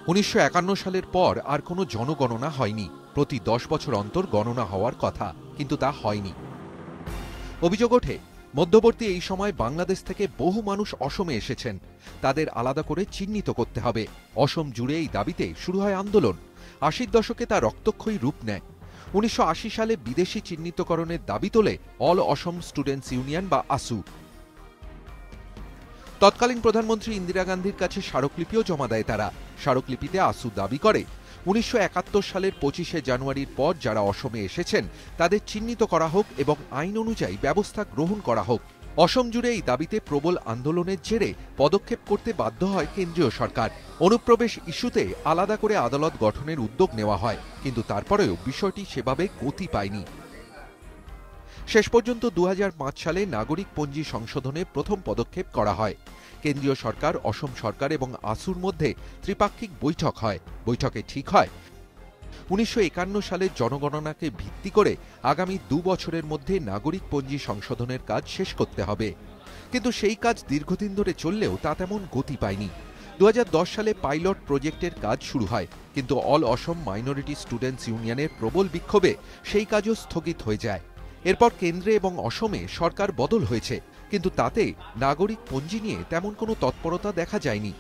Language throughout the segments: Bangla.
1951 সালের পর আর কোনো জনগণনা হয়নি। প্রতি 10 বছর অন্তর গণনা হওয়ার কথা, কিন্তু তা হয়নি। অভিযোগ ওঠে, মধ্যবর্তী এই সময় বাংলাদেশ থেকে বহু মানুষ অসমে এসেছেন। তাদের আলাদা করে চিহ্নিত করতে হবে। অসম জুড়ে এই দাবিতে শুরু হয় আন্দোলন। 80-র দশকে তা রক্তক্ষয়ী রূপ নেয়। 1980 সালে বিদেশি চিহ্নিতকরণের দাবি তোলে অল অসম স্টুডেন্টস ইউনিয়ন বা আসু। তৎকালীন প্রধানমন্ত্রী ইন্দিরা গান্ধীর কাছে স্মারকলিপিও জমা দেয় তারা। স্মারকলিপিতে আসু দাবি করে 1971 সালের 25শে জানুয়ারির পর যারা অসমে এসেছেন তাদের চিহ্নিত করা হোক এবং আইন অনুযায়ী ব্যবস্থা গ্রহণ করা হোক। অসম জুড়ে এই দাবিতে প্রবল আন্দোলনের জেরে পদক্ষেপ করতে বাধ্য হয় কেন্দ্রীয় সরকার। অনুপ্রবেশ ইস্যুতে আলাদা করে আদালত গঠনের উদ্যোগ নেওয়া হয়, কিন্তু তারপরেও বিষয়টি সেভাবে গতি পায়নি। শেষ পর্যন্ত 2005 সালে নাগরিক পঞ্জি সংশোধনে প্রথম পদক্ষেপ করা হয়। কেন্দ্রীয় সরকার, অসম সরকার এবং আসুর মধ্যে ত্রিপাক্ষিক বৈঠক হয়। বৈঠকে ঠিক হয় 1951 সালের জনগণনাকে ভিত্তি করে আগামী 2 বছরের মধ্যে নাগরিক পঞ্জি সংশোধনের কাজ শেষ করতে হবে। কিন্তু সেই কাজ দীর্ঘদিন ধরে চললেও তা তেমন গতি পায়নি। 2010 সালে পাইলট প্রজেক্টের কাজ শুরু হয়, কিন্তু অল অসম মাইনরিটি স্টুডেন্টস ইউনিয়নের প্রবল বিক্ষোভে সেই কাজও স্থগিত হয়ে যায়। এরপর কেন্দ্রে এবং অসমে সরকার বদল হয়েছে, কিন্তু তাতে নাগরিক পঞ্জি নিয়ে তেমন কোনো তৎপরতা দেখা যায়নি।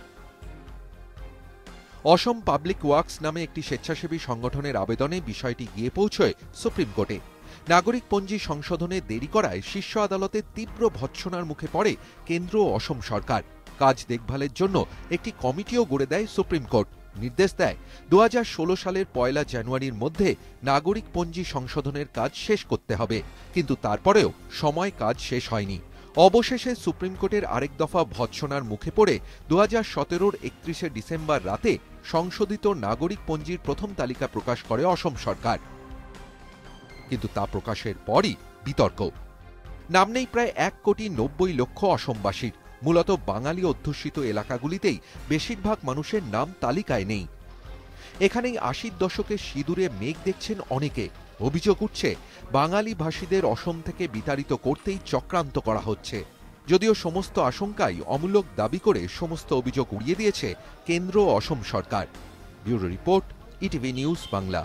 অসম পাবলিক ওয়ার্কস নামে একটি স্বেচ্ছাসেবী সংগঠনের আবেদনে বিষয়টি গিয়ে পৌঁছয় সুপ্রিম কোর্টে। নাগরিক পঞ্জি সংশোধনে দেরি করায় শীর্ষ আদালতে তীব্র ভৎসনার মুখে পড়ে কেন্দ্র ও অসম সরকার। কাজ দেখভালের জন্য একটি কমিটিও গড়ে দেয় সুপ্রিম কোর্ট। নির্দেশ দেয় 2016 সালের 1 জানুয়ারির মধ্যে নাগরিক পঞ্জি সংশোধনের কাজ শেষ করতে হবে, কিন্তু তারপরেও সময় কাজ শেষ হয়নি। অবশেষে সুপ্রিম কোর্টের আরেক দফা ভৎসনার মুখে পড়ে 2017-র 31শে ডিসেম্বর রাতে সংশোধিত নাগরিক পঞ্জির প্রথম তালিকা প্রকাশ করে অসম সরকার। কিন্তু তা প্রকাশের পরই বিতর্ক। নাম নেই প্রায় 1,90,00,000 অসমবাসীর। মূলত বাঙালি অধ্যুষিত এলাকাগুলিতেই বেশিরভাগ মানুষের নাম তালিকায় নেই। এখানেই 80-র দশকে সিঁদুরে মেঘ দেখছেন অনেকে। অভিযোগ উঠছে, বাঙালি ভাষীদের অসম থেকে বিতাড়িত করতেই চক্রান্ত করা হচ্ছে। যদিও সমস্ত আশঙ্কাই অমূলক দাবি করে সমস্ত অভিযোগ উড়িয়ে দিয়েছে কেন্দ্র ও অসম সরকার। Bureau report, ETV news Bangla.